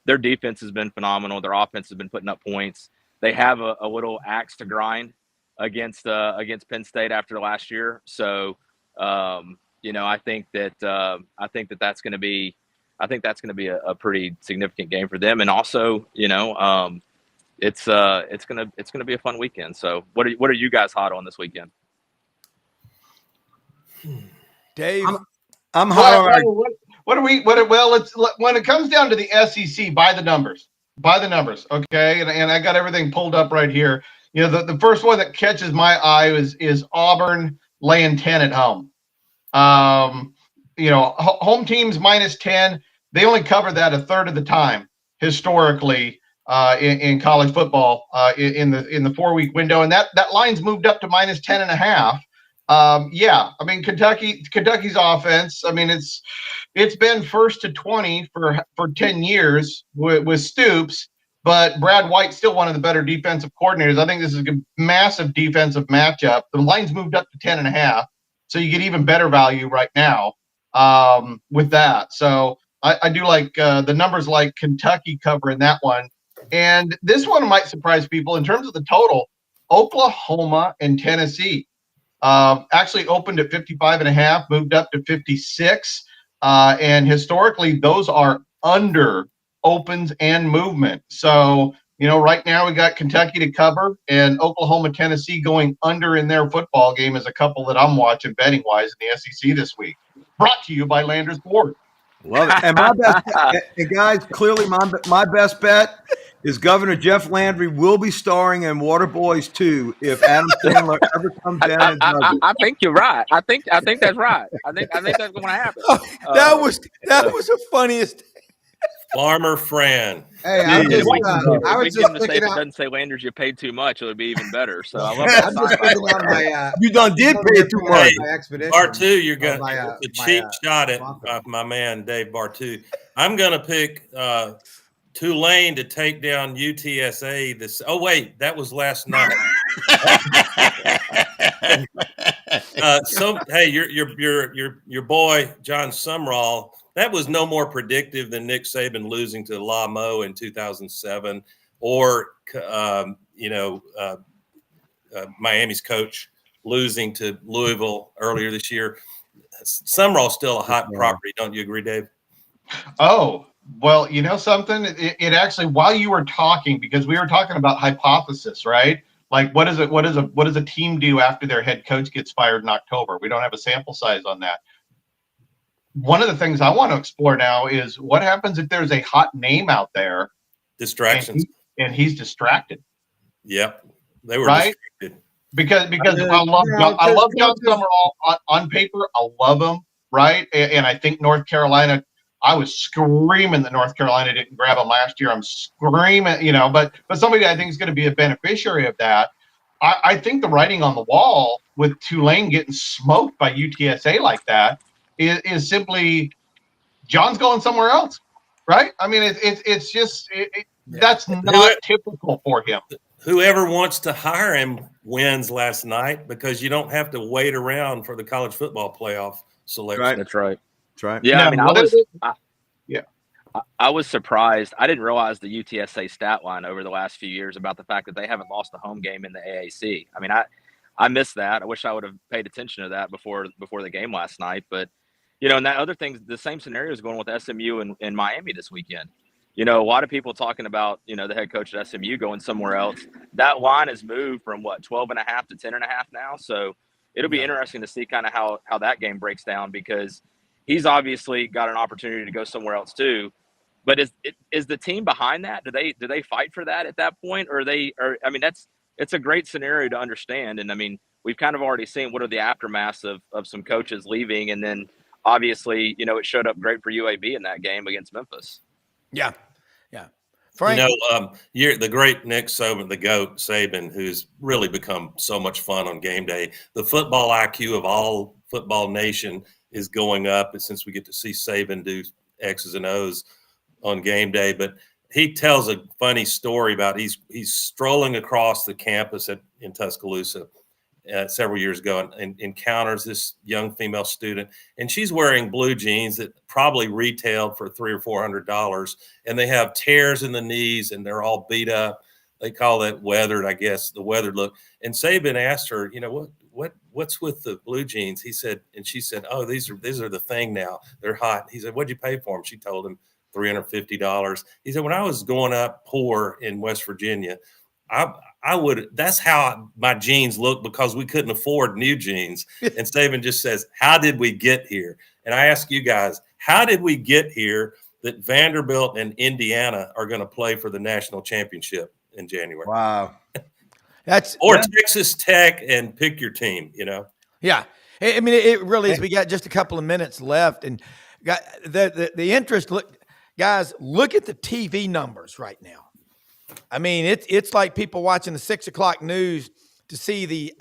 their defense has been phenomenal. Their offense has been putting up points. They have a little axe to grind against Penn State after last year. So, I think that's going to be a pretty significant game for them. And also, it's gonna be a fun weekend. So what are you guys hot on this weekend? Dave, I'm hot on. When it comes down to the SEC, by the numbers, okay, and I got everything pulled up right here. The first one that catches my eye is Auburn laying 10 at home. Home teams -10. They only cover that a third of the time historically in college football in the 4-week window, and that line's moved up to minus 10.5. Yeah, I mean Kentucky's offense. I mean it's been first to 20 for 10 years with Stoops, but Brad White's still one of the better defensive coordinators. I think this is a massive defensive matchup. The line's moved up to 10.5, so you get even better value right now with that. So I do like the numbers, like Kentucky covering that one. And this one might surprise people in terms of the total. Oklahoma and Tennessee actually opened at 55.5, moved up to 56. And historically, those are under opens and movement. So, right now we got Kentucky to cover and Oklahoma, Tennessee going under in their football game is a couple that I'm watching betting wise in the SEC this week. Brought to you by Landers Board. Love it. And my best, and guys, clearly my best bet is Governor Jeff Landry will be starring in Waterboys 2 if Adam Sandler ever comes down and does it. I think you're right. I think that's right. I think that's going to happen. That was the funniest. Farmer Fran. Hey, I was just if it doesn't say Landers, you paid too much. It would be even better. So I love that. I'm just putting on my. You done did pay too much. Bartoo, you're going to a cheap shot at my man Dave Bartoo. I'm going to pick Tulane to take down UTSA. Oh wait, that was last night. Hey, your boy John Sumrall. That was no more predictive than Nick Saban losing to La Mo in 2007, or Miami's coach losing to Louisville earlier this year. Sumrall's still a hot property, don't you agree, Dave? Oh, well, something. It actually, while you were talking, because we were talking about hypothesis, right? Like, what does a team do after their head coach gets fired in October? We don't have a sample size on that. One of the things I want to explore now is what happens if there's a hot name out there, distractions, and he's distracted. Yep, they were right distracted. because I love John Summerall on paper. I love him, right? And I think North Carolina. I was screaming that North Carolina didn't grab him last year. I'm screaming, but somebody I think is going to be a beneficiary of that. I think the writing on the wall with Tulane getting smoked by UTSA like that is simply John's going somewhere else, right? I mean, it's just that's not typical for him. Whoever wants to hire him wins last night because you don't have to wait around for the college football playoff selection. Right. That's right. That's right. Yeah, I mean, I was surprised. I didn't realize the UTSA stat line over the last few years about the fact that they haven't lost a home game in the AAC. I mean, I missed that. I wish I would have paid attention to that before the game last night. But and that other thing, the same scenario is going with SMU and Miami this weekend. A lot of people talking about, the head coach at SMU going somewhere else. That line has moved from 12.5 to 10.5 now. So it'll be interesting to see kind of how that game breaks down, because he's obviously got an opportunity to go somewhere else too. But is the team behind that? Do they fight for that at that point? It's a great scenario to understand. And I mean, we've kind of already seen what are the aftermaths of some coaches leaving, and then obviously, it showed up great for UAB in that game against Memphis. Yeah. Frank, you're the great Nick Saban, the GOAT Saban, who's really become so much fun on game day. The football IQ of all football nation is going up since we get to see Saban do X's and O's on game day. But he tells a funny story about he's strolling across the campus in Tuscaloosa several years ago and encounters this young female student, and she's wearing blue jeans that probably retailed for $300 or $400, and they have tears in the knees and they're all beat up. They call that weathered, I guess, the weathered look. And Saban asked her, what's with the blue jeans? He said, and she said, oh, these are the thing now. They're hot. He said, what'd you pay for them? She told him $350. He said, when I was growing up poor in West Virginia, that's how my jeans look, because we couldn't afford new jeans. And Saban just says, how did we get here? And I ask you guys, how did we get here that Vanderbilt and Indiana are going to play for the national championship in January? Wow. Or Texas Tech, and pick your team, Yeah. I mean, it really is. We got just a couple of minutes left, and got the interest. Look, guys, look at the TV numbers right now. I mean, it's like people watching the 6 o'clock news to see the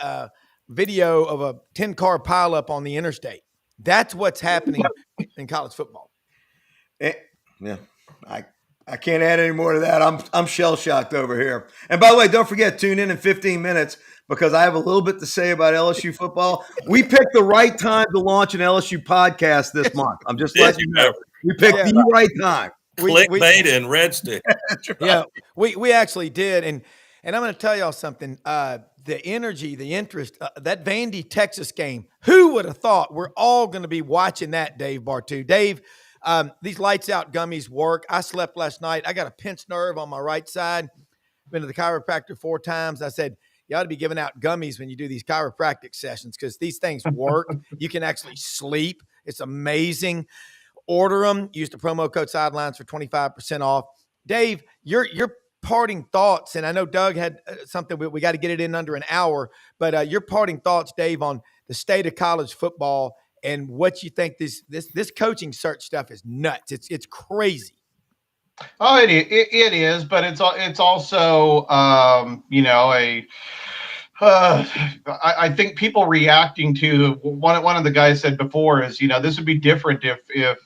video of a 10-car pileup on the interstate. That's what's happening in college football. Yeah, I can't add any more to that. I'm shell shocked over here. And by the way, don't forget, tune in 15 minutes because I have a little bit to say about LSU football. We picked the right time to launch an LSU podcast this month. I'm just letting you know. We picked the right time. Clickbait and red stick. Right. Yeah, we actually did. And I'm going to tell y'all something. The energy, the interest, that Vandy, Texas game, who would have thought we're all going to be watching that, Dave Bartoo? Dave, these lights out gummies work. I slept last night. I got a pinched nerve on my right side. Been to the chiropractor 4 times. I said, you ought to be giving out gummies when you do these chiropractic sessions because these things work. You can actually sleep. It's amazing. Order them. Use the promo code Sidelines for 25% off. Dave, your parting thoughts, and I know Doug had something. We got to get it in under an hour, but your parting thoughts, Dave, on the state of college football and what you think this coaching search stuff is nuts. It's crazy. Oh, it is, but it's also I think people reacting to one of the guys said before is this would be different if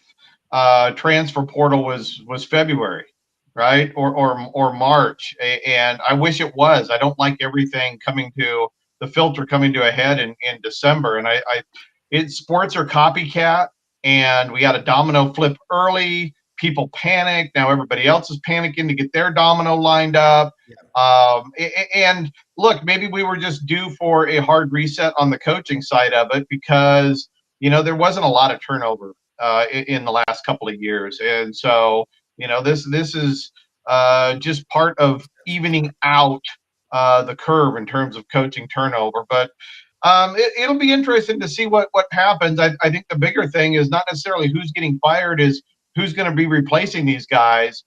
transfer portal was February, right, or March, and I wish it was. I don't like everything coming to a head in December, and sports are copycat, and we got a domino flip early. People panic. Now everybody else is panicking to get their domino lined up. Yeah. And look, maybe we were just due for a hard reset on the coaching side of it because, there wasn't a lot of turnover in the last couple of years. And so, this is just part of evening out the curve in terms of coaching turnover. But it'll be interesting to see what happens. I think the bigger thing is not necessarily who's getting fired, is who's going to be replacing these guys.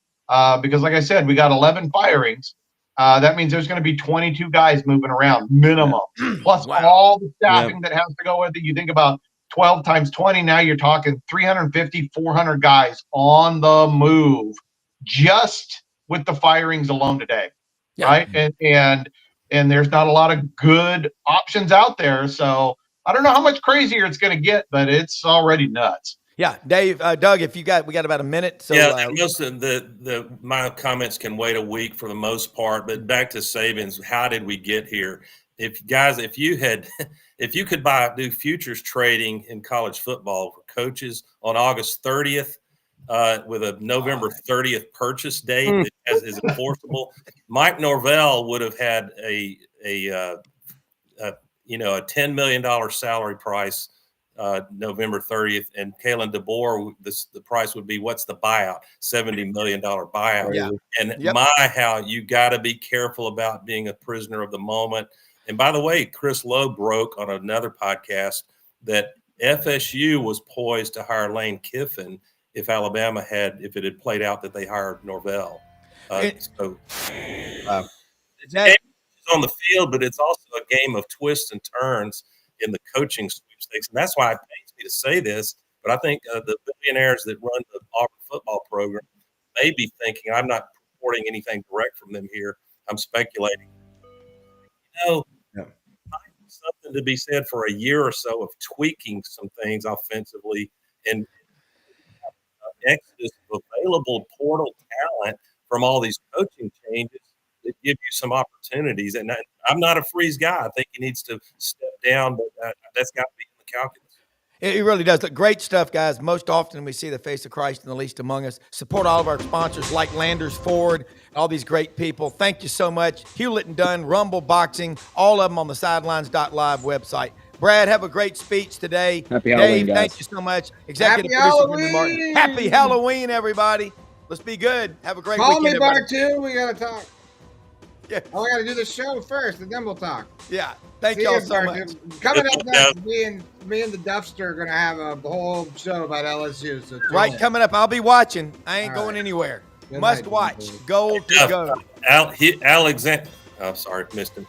Because like I said, we got 11 firings. That means there's going to be 22 guys moving around minimum, plus all the staffing that has to go with it. You think about 12 times 20. Now you're talking 350, 400 guys on the move just with the firings alone today. Yeah. Right. And there's not a lot of good options out there. So I don't know how much crazier it's going to get, but it's already nuts. Yeah, Dave, Doug, we got about a minute. So most of my comments can wait a week for the most part. But back to Saban's, how did we get here? If you could do futures trading in college football for coaches on August 30th with a November 30th purchase date that is enforceable, Mike Norvell would have had a $10 million salary price. November 30th, and Kalen DeBoer, the price would be, what's the buyout? $70 million buyout. Yeah. And how you got to be careful about being a prisoner of the moment. And by the way, Chris Lowe broke on another podcast that FSU was poised to hire Lane Kiffin if it had played out that they hired Norvell. It's on the field, but it's also a game of twists and turns in the coaching sweepstakes. And that's why it pains me to say this, but I think the billionaires that run the Auburn football program may be thinking, I'm not reporting anything direct from them here, I'm speculating. Something to be said for a year or so of tweaking some things offensively and exodus of available portal talent from all these coaching changes that give you some opportunities. And I'm not a freeze guy. I think he needs to step down, but that's got to be in the calculus. It really does. Look, great stuff, guys. Most often we see the face of Christ in the least among us. Support all of our sponsors like Landers Ford, all these great people. Thank you so much. Hewlett & Dunn, Rumble Boxing, all of them on the Sidelines.live website. Brad, have a great speech today. Happy Halloween, Dave, guys. Thank you so much. Executive producer Jimmy Martin. Happy Halloween, everybody. Let's be good. Have a great weekend, Call me, everybody. Bartoo. We got to talk. Yeah. Oh, we got to do the show first, and then we'll talk. Yeah. Thank y'all so much. Coming up next, me and the Duffster are going to have a whole show about LSU. So coming up. I'll be watching. I ain't going anywhere. Must watch. Gold to go. Alexander. Oh, sorry, missed him.